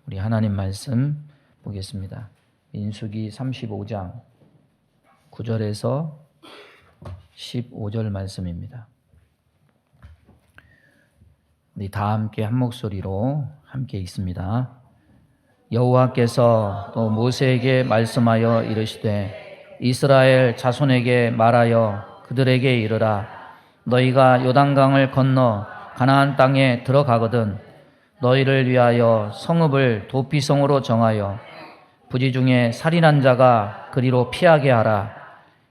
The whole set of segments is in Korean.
우리 하나님 말씀 보겠습니다. 민수기 35장 9절에서 15절 말씀입니다. 우리 다 함께 한 목소리로 함께 읽습니다. 여호와께서 또 모세에게 말씀하여 이르시되 이스라엘 자손에게 말하여 그들에게 이르라. 너희가 요단강을 건너 가나안 땅에 들어가거든 너희를 위하여 성읍을 도피성으로 정하여 부지 중에 살인한 자가 그리로 피하게 하라.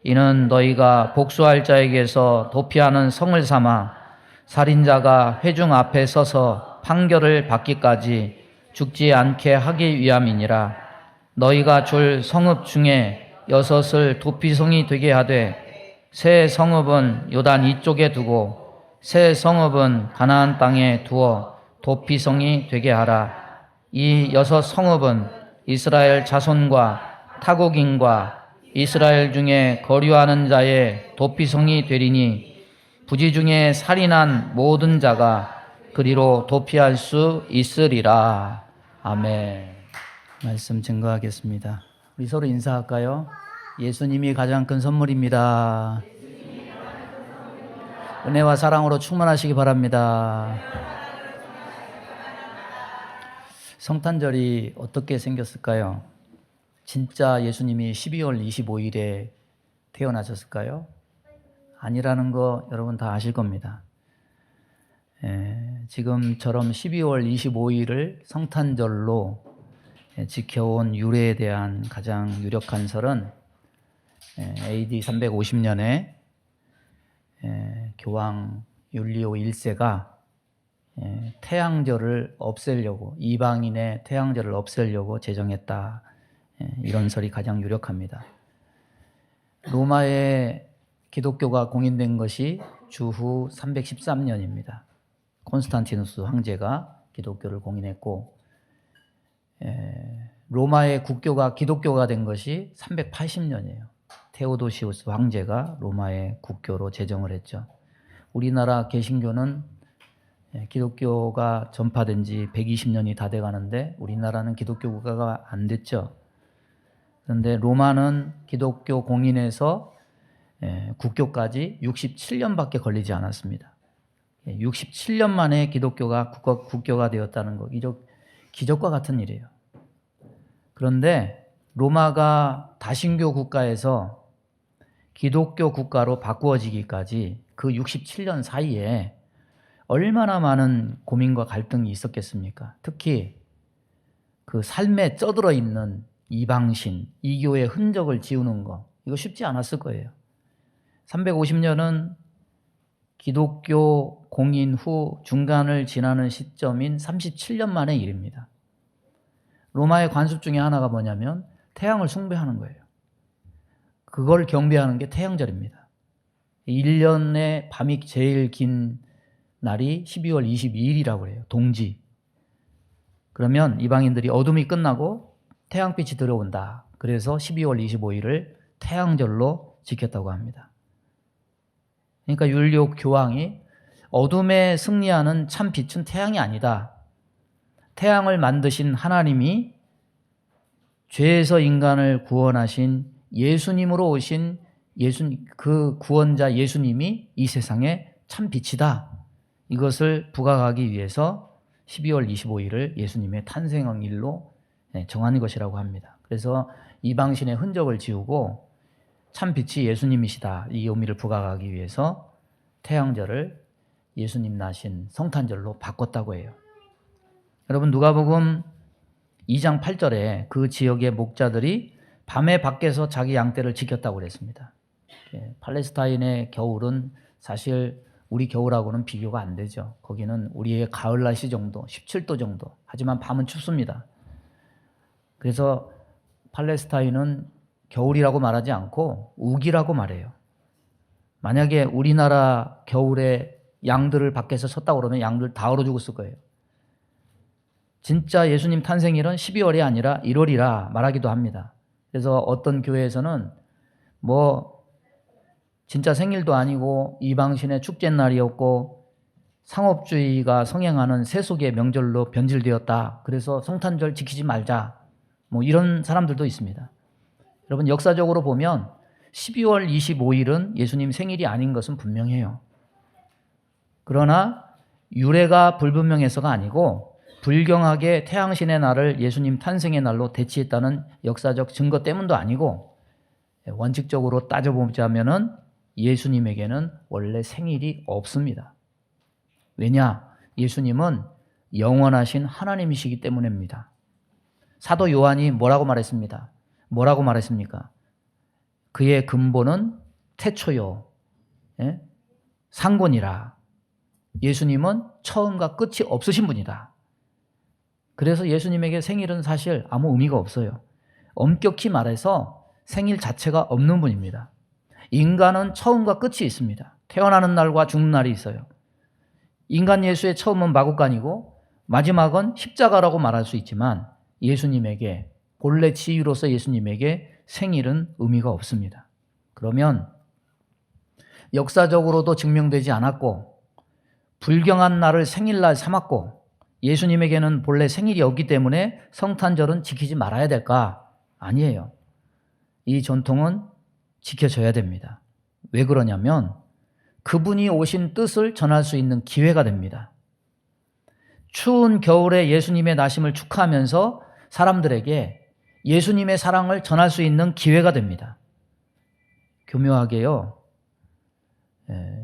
이는 너희가 복수할 자에게서 도피하는 성을 삼아 살인자가 회중 앞에 서서 판결을 받기까지 죽지 않게 하기 위함이니라. 너희가 줄 성읍 중에 6을 도피성이 되게 하되 새 성읍은 요단 이쪽에 두고 새 성읍은 가나안 땅에 두어 도피성이 되게 하라. 이 6 성읍은 이스라엘 자손과 타국인과 이스라엘 중에 거류하는 자의 도피성이 되리니 부지 중에 살인한 모든 자가 그리로 도피할 수 있으리라. 아멘. 말씀 증거하겠습니다. 우리 서로 인사할까요? 예수님이 가장 큰 선물입니다. 은혜와 사랑으로 충만하시기 바랍니다. 성탄절이 어떻게 생겼을까요? 진짜 예수님이 12월 25일에 태어나셨을까요? 아니라는 거 여러분 다 아실 겁니다. 지금처럼 12월 25일을 성탄절로 지켜온 유래에 대한 가장 유력한 설은 AD 350년에 교황 율리오 1세가 태양절을 없애려고, 이방인의 태양절을 없애려고 제정했다. 이런 설이 가장 유력합니다. 로마에 기독교가 공인된 것이 주후 313년입니다. 콘스탄티누스 황제가 기독교를 공인했고, 로마의 국교가 기독교가 된 것이 380년이에요. 테오도시우스 황제가 로마의 국교로 제정을 했죠. 우리나라 개신교는 기독교가 전파된 지 120년이 다 돼가는데 우리나라는 기독교 국가가 안 됐죠. 그런데 로마는 기독교 공인에서 국교까지 67년밖에 걸리지 않았습니다. 67년 만에 기독교가 국교가 되었다는 거, 기적과 같은 일이에요. 그런데 로마가 다신교 국가에서 기독교 국가로 바꾸어지기까지 그 67년 사이에 얼마나 많은 고민과 갈등이 있었겠습니까? 특히 그 삶에 쩌들어 있는 이방신, 이교의 흔적을 지우는 거, 이거 쉽지 않았을 거예요. 350년은 기독교 공인 후 중간을 지나는 시점인 37년 만의 일입니다. 로마의 관습 중에 하나가 뭐냐면 태양을 숭배하는 거예요. 그걸 경배하는 게 태양절입니다. 1년의 밤이 제일 긴 날이 12월 22일이라고 해요. 동지. 그러면 이방인들이 어둠이 끝나고 태양빛이 들어온다. 그래서 12월 25일을 태양절로 지켰다고 합니다. 그러니까 율리오 교황이 어둠에 승리하는 참 빛은 태양이 아니다. 태양을 만드신 하나님이 죄에서 인간을 구원하신 예수님으로 오신 그 구원자 예수님이 이 세상에 참 빛이다. 이것을 부각하기 위해서 12월 25일을 예수님의 탄생일로 정한 것이라고 합니다. 그래서 이방신의 흔적을 지우고 참 빛이 예수님이시다. 이 의미를 부각하기 위해서 태양절을 예수님 나신 성탄절로 바꿨다고 해요. 여러분 누가복음 2장 8절에 그 지역의 목자들이 밤에 밖에서 자기 양떼를 지켰다고 그랬습니다. 팔레스타인의 겨울은 사실 우리 겨울하고는 비교가 안 되죠. 거기는 우리의 가을 날씨 정도, 17도 정도. 하지만 밤은 춥습니다. 그래서 팔레스타인은 겨울이라고 말하지 않고 우기라고 말해요. 만약에 우리나라 겨울에 양들을 밖에서 섰다고 그러면 양들 다 얼어 죽었을 거예요. 진짜 예수님 탄생일은 12월이 아니라 1월이라 말하기도 합니다. 그래서 어떤 교회에서는 진짜 생일도 아니고 이방신의 축제날이었고 상업주의가 성행하는 세속의 명절로 변질되었다. 그래서 성탄절 지키지 말자. 뭐 이런 사람들도 있습니다. 여러분 역사적으로 보면 12월 25일은 예수님 생일이 아닌 것은 분명해요. 그러나 유래가 불분명해서가 아니고 불경하게 태양신의 날을 예수님 탄생의 날로 대치했다는 역사적 증거 때문도 아니고 원칙적으로 따져보자면은 예수님에게는 원래 생일이 없습니다. 왜냐? 예수님은 영원하신 하나님이시기 때문입니다. 사도 요한이 뭐라고 말했습니다? 뭐라고 말했습니까? 그의 근본은 태초요, 상본이라. 예수님은 처음과 끝이 없으신 분이다. 그래서 예수님에게 생일은 사실 아무 의미가 없어요. 엄격히 말해서 생일 자체가 없는 분입니다. 인간은 처음과 끝이 있습니다. 태어나는 날과 죽는 날이 있어요. 인간 예수의 처음은 마구간이고 마지막은 십자가라고 말할 수 있지만 예수님에게, 본래 지위로서 예수님에게 생일은 의미가 없습니다. 그러면 역사적으로도 증명되지 않았고 불경한 날을 생일날 삼았고 예수님에게는 본래 생일이 없기 때문에 성탄절은 지키지 말아야 될까? 아니에요. 이 전통은 지켜져야 됩니다. 왜 그러냐면 그분이 오신 뜻을 전할 수 있는 기회가 됩니다. 추운 겨울에 예수님의 나심을 축하하면서 사람들에게 예수님의 사랑을 전할 수 있는 기회가 됩니다. 교묘하게요,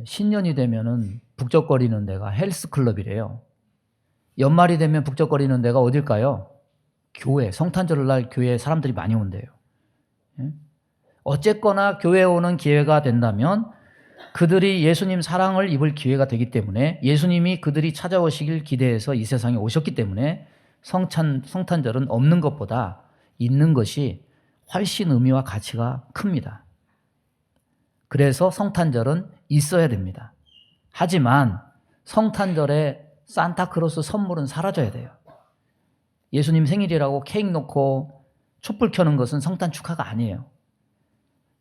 신년이 되면은 북적거리는 데가 헬스클럽이래요. 연말이 되면 북적거리는 데가 어딜까요? 교회, 성탄절 날 교회에 사람들이 많이 온대요. 어쨌거나 교회에 오는 기회가 된다면 그들이 예수님 사랑을 입을 기회가 되기 때문에 예수님이 그들이 찾아오시길 기대해서 이 세상에 오셨기 때문에 성탄절은 없는 것보다 있는 것이 훨씬 의미와 가치가 큽니다. 그래서 성탄절은 있어야 됩니다. 하지만 성탄절에 산타크로스 선물은 사라져야 돼요. 예수님 생일이라고 케이크 놓고 촛불 켜는 것은 성탄 축하가 아니에요.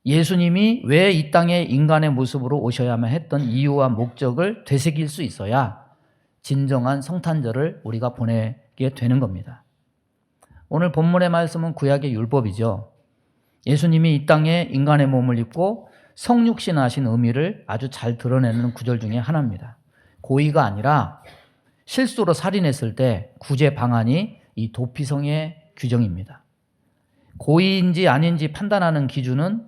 예수님이 왜 이 땅에 인간의 모습으로 오셔야만 했던 이유와 목적을 되새길 수 있어야 진정한 성탄절을 우리가 보내게 되는 겁니다. 오늘 본문의 말씀은 구약의 율법이죠. 예수님이 이 땅에 인간의 몸을 입고 성육신하신 의미를 아주 잘 드러내는 구절 중에 하나입니다. 고의가 아니라 실수로 살인했을 때 구제 방안이 이 도피성의 규정입니다. 고의인지 아닌지 판단하는 기준은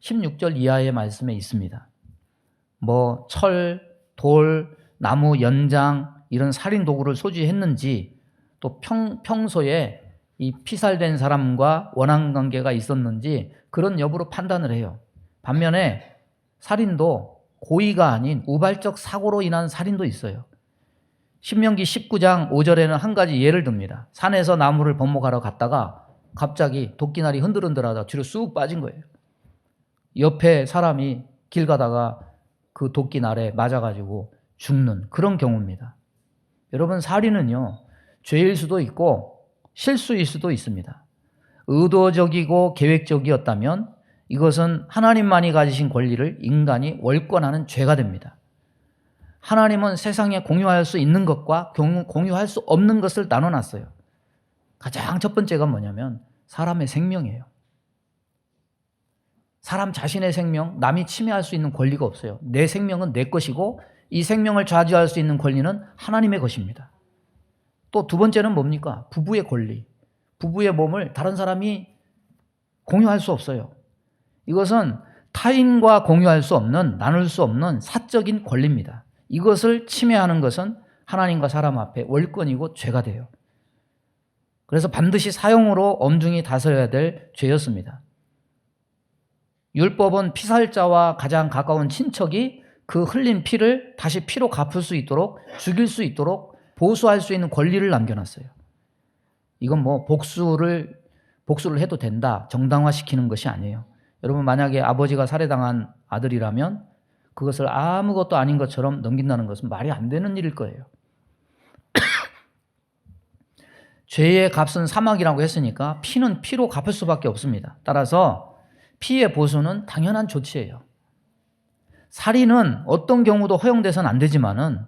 16절 이하의 말씀에 있습니다. 뭐 철, 돌, 나무, 연장 이런 살인 도구를 소지했는지 또 평소에 이 피살된 사람과 원한 관계가 있었는지 그런 여부로 판단을 해요. 반면에 살인도 고의가 아닌 우발적 사고로 인한 살인도 있어요. 신명기 19장 5절에는 한 가지 예를 듭니다. 산에서 나무를 번목하러 갔다가 갑자기 도끼날이 흔들흔들하다 뒤로 쑥 빠진 거예요. 옆에 사람이 길 가다가 그 도끼날에 맞아가지고 죽는 그런 경우입니다. 여러분, 살인은요, 죄일 수도 있고 실수일 수도 있습니다. 의도적이고 계획적이었다면 이것은 하나님만이 가지신 권리를 인간이 월권하는 죄가 됩니다. 하나님은 세상에 공유할 수 있는 것과 공유할 수 없는 것을 나눠놨어요. 가장 첫 번째가 뭐냐면 사람의 생명이에요. 사람 자신의 생명, 남이 침해할 수 있는 권리가 없어요. 내 생명은 내 것이고 이 생명을 좌지할 수 있는 권리는 하나님의 것입니다. 또 두 번째는 뭡니까? 부부의 권리. 부부의 몸을 다른 사람이 공유할 수 없어요. 이것은 타인과 공유할 수 없는, 나눌 수 없는 사적인 권리입니다. 이것을 침해하는 것은 하나님과 사람 앞에 월권이고 죄가 돼요. 그래서 반드시 사형으로 엄중히 다스려야 될 죄였습니다. 율법은 피살자와 가장 가까운 친척이 그 흘린 피를 다시 피로 갚을 수 있도록, 죽일 수 있도록 보수할 수 있는 권리를 남겨놨어요. 이건 뭐 복수를 해도 된다, 정당화시키는 것이 아니에요. 여러분, 만약에 아버지가 살해당한 아들이라면 그것을 아무것도 아닌 것처럼 넘긴다는 것은 말이 안 되는 일일 거예요. 죄의 값은 사망이라고 했으니까 피는 피로 갚을 수밖에 없습니다. 따라서 피의 보수는 당연한 조치예요. 살인은 어떤 경우도 허용돼서는 안 되지만은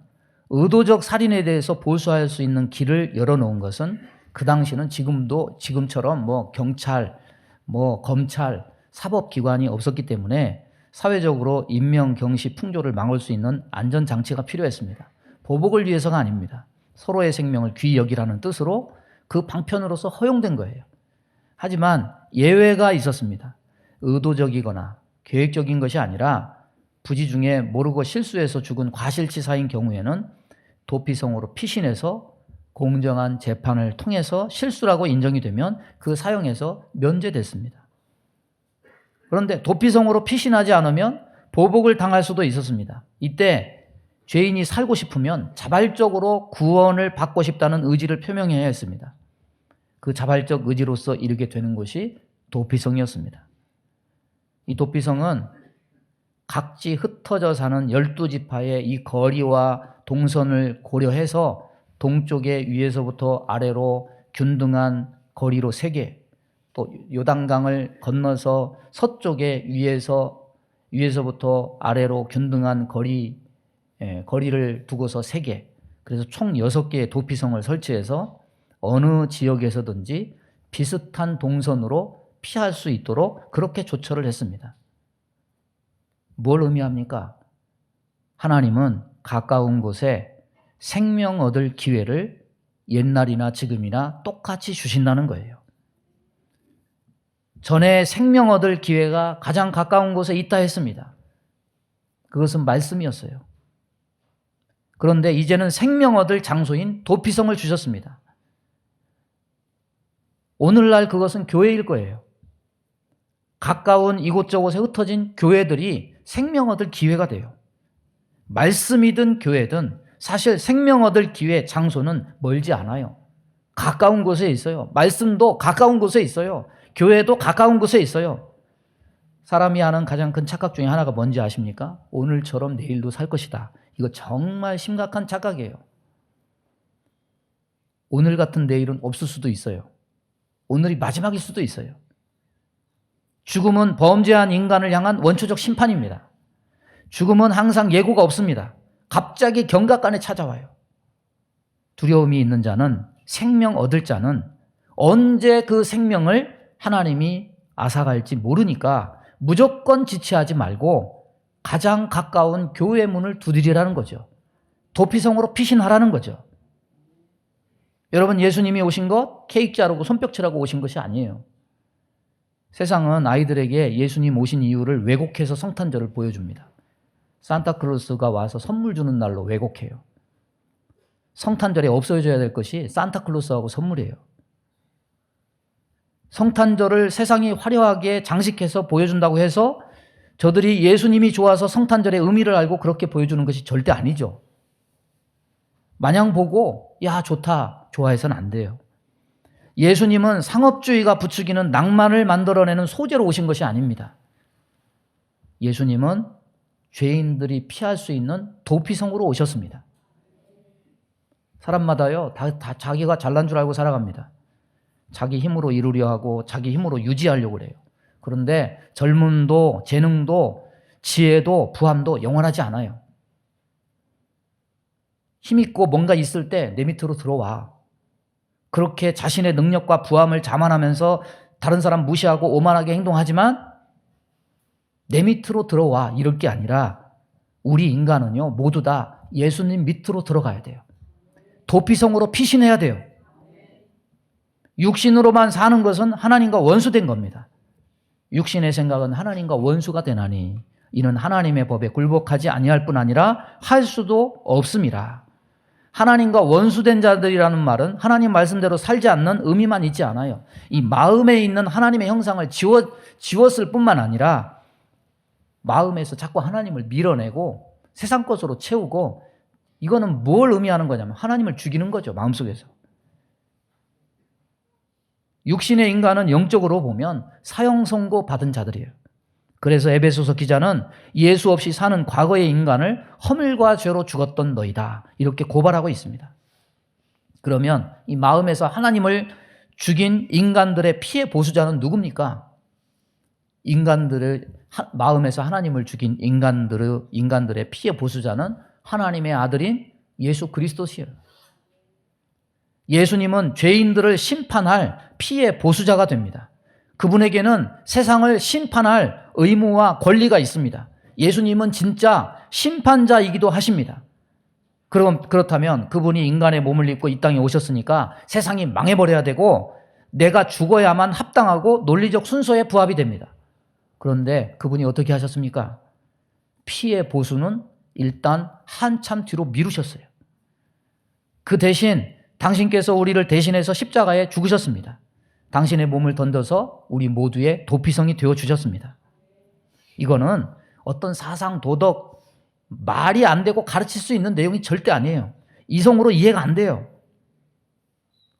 의도적 살인에 대해서 보수할 수 있는 길을 열어놓은 것은 그 당시는 지금처럼 뭐 경찰, 뭐 검찰, 사법기관이 없었기 때문에 사회적으로 인명, 경시, 풍조를 막을 수 있는 안전장치가 필요했습니다. 보복을 위해서가 아닙니다. 서로의 생명을 귀히 여기라는 뜻으로 그 방편으로서 허용된 거예요. 하지만 예외가 있었습니다. 의도적이거나 계획적인 것이 아니라 부지 중에 모르고 실수해서 죽은 과실치사인 경우에는 도피성으로 피신해서 공정한 재판을 통해서 실수라고 인정이 되면 그 사형에서 면제됐습니다. 그런데 도피성으로 피신하지 않으면 보복을 당할 수도 있었습니다. 이때 죄인이 살고 싶으면 자발적으로 구원을 받고 싶다는 의지를 표명해야 했습니다. 그 자발적 의지로서 이르게 되는 것이 도피성이었습니다. 이 도피성은 각지 흩어져 사는 12지파의 이 거리와 동선을 고려해서 동쪽에 위에서부터 아래로 균등한 거리로 3개, 또 요단강을 건너서 서쪽에 위에서부터 아래로 균등한 거리를 두고서 3개, 그래서 총 6개의 도피성을 설치해서 어느 지역에서든지 비슷한 동선으로 피할 수 있도록 그렇게 조처를 했습니다. 뭘 의미합니까? 하나님은 가까운 곳에 생명 얻을 기회를 옛날이나 지금이나 똑같이 주신다는 거예요. 전에 생명 얻을 기회가 가장 가까운 곳에 있다 했습니다. 그것은 말씀이었어요. 그런데 이제는 생명 얻을 장소인 도피성을 주셨습니다. 오늘날 그것은 교회일 거예요. 가까운 이곳저곳에 흩어진 교회들이 생명 얻을 기회가 돼요. 말씀이든 교회든 사실 생명 얻을 기회, 장소는 멀지 않아요. 가까운 곳에 있어요. 말씀도 가까운 곳에 있어요. 교회도 가까운 곳에 있어요. 사람이 하는 가장 큰 착각 중에 하나가 뭔지 아십니까? 오늘처럼 내일도 살 것이다. 이거 정말 심각한 착각이에요. 오늘 같은 내일은 없을 수도 있어요. 오늘이 마지막일 수도 있어요. 죽음은 범죄한 인간을 향한 원초적 심판입니다. 죽음은 항상 예고가 없습니다. 갑자기 경각간에 찾아와요. 두려움이 있는 자는, 생명 얻을 자는 언제 그 생명을 하나님이 앗아갈지 모르니까 무조건 지체하지 말고 가장 가까운 교회 문을 두드리라는 거죠. 도피성으로 피신하라는 거죠. 여러분, 예수님이 오신 것 케이크 자르고 손뼉치라고 오신 것이 아니에요. 세상은 아이들에게 예수님 오신 이유를 왜곡해서 성탄절을 보여줍니다. 산타클로스가 와서 선물 주는 날로 왜곡해요. 성탄절에 없어져야 될 것이 산타클로스하고 선물이에요. 성탄절을 세상이 화려하게 장식해서 보여준다고 해서 저들이 예수님이 좋아서 성탄절의 의미를 알고 그렇게 보여주는 것이 절대 아니죠. 마냥 보고 야 좋다 좋아해서는 안 돼요. 예수님은 상업주의가 부추기는 낭만을 만들어내는 소재로 오신 것이 아닙니다. 예수님은 죄인들이 피할 수 있는 도피성으로 오셨습니다. 사람마다요 다 자기가 잘난 줄 알고 살아갑니다. 자기 힘으로 이루려 하고 자기 힘으로 유지하려고 그래요. 그런데 젊음도 재능도 지혜도 부함도 영원하지 않아요. 힘있고 뭔가 있을 때 내 밑으로 들어와. 그렇게 자신의 능력과 부함을 자만하면서 다른 사람 무시하고 오만하게 행동하지만 내 밑으로 들어와 이럴 게 아니라 우리 인간은요 모두 다 예수님 밑으로 들어가야 돼요. 도피성으로 피신해야 돼요. 육신으로만 사는 것은 하나님과 원수된 겁니다. 육신의 생각은 하나님과 원수가 되나니 이는 하나님의 법에 굴복하지 아니할 뿐 아니라 할 수도 없음이라. 하나님과 원수된 자들이라는 말은 하나님 말씀대로 살지 않는 의미만 있지 않아요. 이 마음에 있는 하나님의 형상을 지웠을 뿐만 아니라 마음에서 자꾸 하나님을 밀어내고 세상 것으로 채우고, 이거는 뭘 의미하는 거냐면 하나님을 죽이는 거죠. 마음속에서. 육신의 인간은 영적으로 보면 사형 선고 받은 자들이에요. 그래서 에베소서 기자는 예수 없이 사는 과거의 인간을 허물과 죄로 죽었던 너희다 이렇게 고발하고 있습니다. 그러면 이 마음에서 하나님을 죽인 인간들의 피해 보수자는 누굽니까? 마음에서 하나님을 죽인 인간들의 피해 보수자는 하나님의 아들인 예수 그리스도시요. 예수님은 죄인들을 심판할 피의 보수자가 됩니다. 그분에게는 세상을 심판할 의무와 권리가 있습니다. 예수님은 진짜 심판자이기도 하십니다. 그렇다면 그분이 인간의 몸을 입고 이 땅에 오셨으니까 세상이 망해버려야 되고 내가 죽어야만 합당하고 논리적 순서에 부합이 됩니다. 그런데 그분이 어떻게 하셨습니까? 피의 보수는 일단 한참 뒤로 미루셨어요. 그 대신 당신께서 우리를 대신해서 십자가에 죽으셨습니다. 당신의 몸을 던져서 우리 모두의 도피성이 되어주셨습니다. 이거는 어떤 사상, 도덕, 말이 안 되고 가르칠 수 있는 내용이 절대 아니에요. 이성으로 이해가 안 돼요.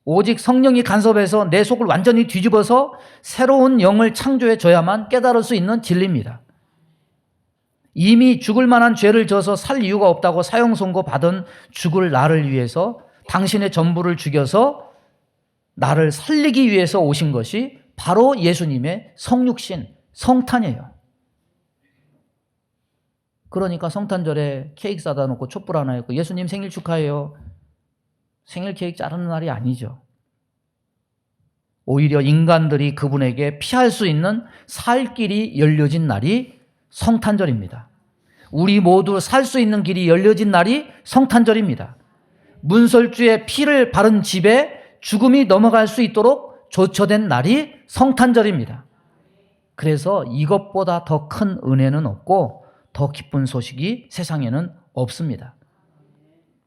오직 성령이 간섭해서 내 속을 완전히 뒤집어서 새로운 영을 창조해 줘야만 깨달을 수 있는 진리입니다. 이미 죽을 만한 죄를 져서 살 이유가 없다고 사형 선고 받은 죽을 나를 위해서 당신의 전부를 죽여서 나를 살리기 위해서 오신 것이 바로 예수님의 성육신, 성탄이에요. 그러니까 성탄절에 케이크 사다 놓고 촛불 하나 했고 예수님 생일 축하해요. 생일 케이크 자르는 날이 아니죠. 오히려 인간들이 그분에게 피할 수 있는 살 길이 열려진 날이 성탄절입니다. 우리 모두 살 수 있는 길이 열려진 날이 성탄절입니다. 문설주의 피를 바른 집에 죽음이 넘어갈 수 있도록 조처된 날이 성탄절입니다. 그래서 이것보다 더 큰 은혜는 없고 더 기쁜 소식이 세상에는 없습니다.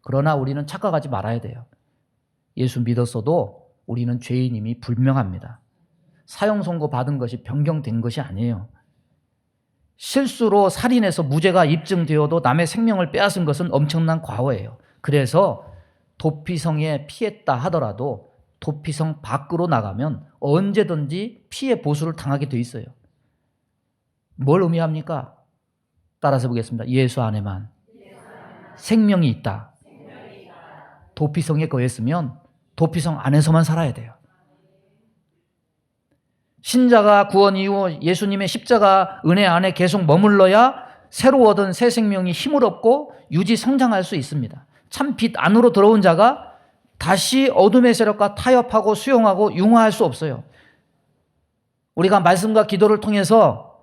그러나 우리는 착각하지 말아야 돼요. 예수 믿었어도 우리는 죄인임이 분명합니다. 사형 선고 받은 것이 변경된 것이 아니에요. 실수로 살인해서 무죄가 입증되어도 남의 생명을 빼앗은 것은 엄청난 과오예요. 그래서 도피성에 피했다 하더라도 도피성 밖으로 나가면 언제든지 피해 보수를 당하게 돼 있어요. 뭘 의미합니까? 따라서 보겠습니다. 예수 안에만 생명이 있다. 도피성에 거했으면 도피성 안에서만 살아야 돼요. 신자가 구원 이후 예수님의 십자가 은혜 안에 계속 머물러야 새로 얻은 새 생명이 힘을 얻고 유지 성장할 수 있습니다. 참 빛 안으로 들어온 자가 다시 어둠의 세력과 타협하고 수용하고 융화할 수 없어요. 우리가 말씀과 기도를 통해서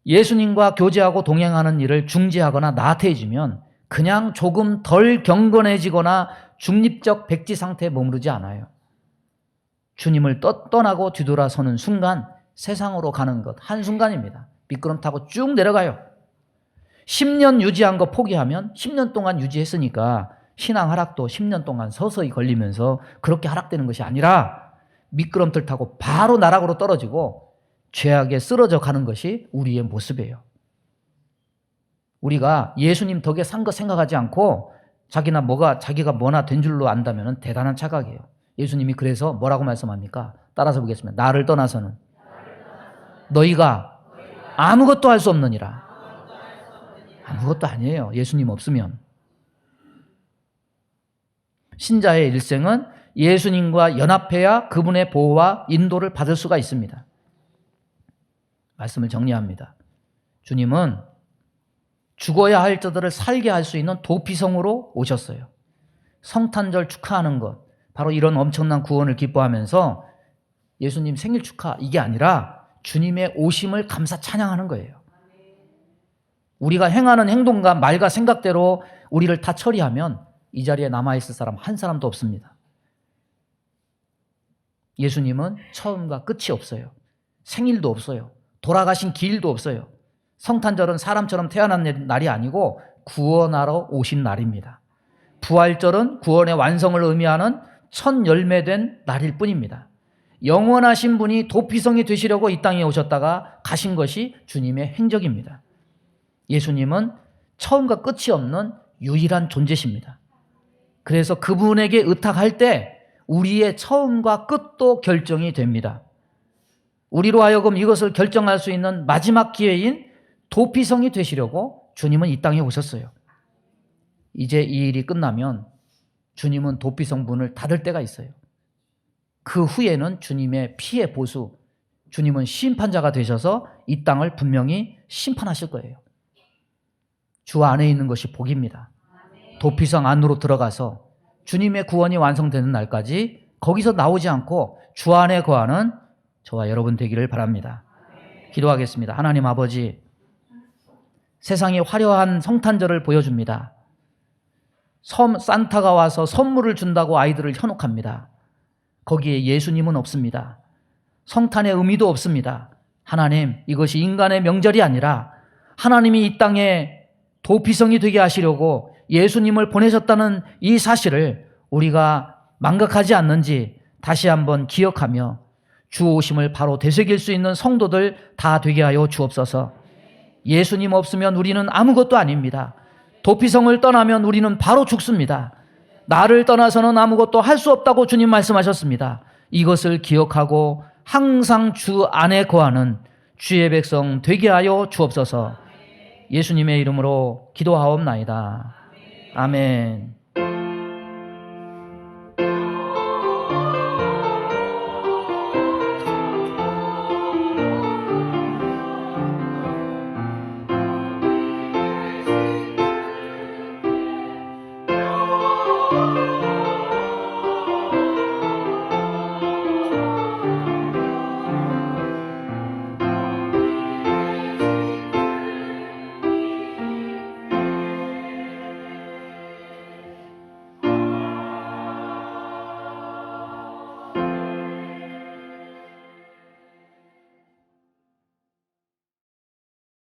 예수님과 교제하고 동행하는 일을 중지하거나 나태해지면 그냥 조금 덜 경건해지거나 중립적 백지 상태에 머무르지 않아요. 주님을 떠나고 뒤돌아서는 순간 세상으로 가는 것 한순간입니다. 미끄럼 타고 쭉 내려가요. 10년 유지한 거 포기하면 10년 동안 유지했으니까 신앙 하락도 10년 동안 서서히 걸리면서 그렇게 하락되는 것이 아니라 미끄럼틀 타고 바로 나락으로 떨어지고 죄악에 쓰러져 가는 것이 우리의 모습이에요. 우리가 예수님 덕에 산 거 생각하지 않고 자기가 뭐나 된 줄로 안다면 대단한 착각이에요. 예수님이 그래서 뭐라고 말씀합니까? 따라서 보겠습니다. 나를 떠나서는 너희가 아무것도 할 수 없느니라. 아무것도 아니에요. 예수님 없으면. 신자의 일생은 예수님과 연합해야 그분의 보호와 인도를 받을 수가 있습니다. 말씀을 정리합니다. 주님은 죽어야 할 자들을 살게 할 수 있는 도피성으로 오셨어요. 성탄절 축하하는 것, 바로 이런 엄청난 구원을 기뻐하면서 예수님 생일 축하 이게 아니라 주님의 오심을 감사 찬양하는 거예요. 우리가 행하는 행동과 말과 생각대로 우리를 다 처리하면 이 자리에 남아있을 사람 한 사람도 없습니다. 예수님은 처음과 끝이 없어요. 생일도 없어요. 돌아가신 길도 없어요. 성탄절은 사람처럼 태어난 날이 아니고 구원하러 오신 날입니다. 부활절은 구원의 완성을 의미하는 첫 열매된 날일 뿐입니다. 영원하신 분이 도피성이 되시려고 이 땅에 오셨다가 가신 것이 주님의 행적입니다. 예수님은 처음과 끝이 없는 유일한 존재십니다. 그래서 그분에게 의탁할 때 우리의 처음과 끝도 결정이 됩니다. 우리로 하여금 이것을 결정할 수 있는 마지막 기회인 도피성이 되시려고 주님은 이 땅에 오셨어요. 이제 이 일이 끝나면 주님은 도피성 문을 닫을 때가 있어요. 그 후에는 주님의 피의 보수, 주님은 심판자가 되셔서 이 땅을 분명히 심판하실 거예요. 주 안에 있는 것이 복입니다. 도피성 안으로 들어가서 주님의 구원이 완성되는 날까지 거기서 나오지 않고 주 안에 거하는 저와 여러분 되기를 바랍니다. 기도하겠습니다. 하나님 아버지, 세상이 화려한 성탄절을 보여줍니다. 산타가 와서 선물을 준다고 아이들을 현혹합니다. 거기에 예수님은 없습니다. 성탄의 의미도 없습니다. 하나님, 이것이 인간의 명절이 아니라 하나님이 이 땅에 도피성이 되게 하시려고 예수님을 보내셨다는 이 사실을 우리가 망각하지 않는지 다시 한번 기억하며 주 오심을 바로 되새길 수 있는 성도들 다 되게 하여 주옵소서. 예수님 없으면 우리는 아무것도 아닙니다. 도피성을 떠나면 우리는 바로 죽습니다. 나를 떠나서는 아무것도 할 수 없다고 주님 말씀하셨습니다. 이것을 기억하고 항상 주 안에 거하는 주의 백성 되게 하여 주옵소서. 예수님의 이름으로 기도하옵나이다. 아멘.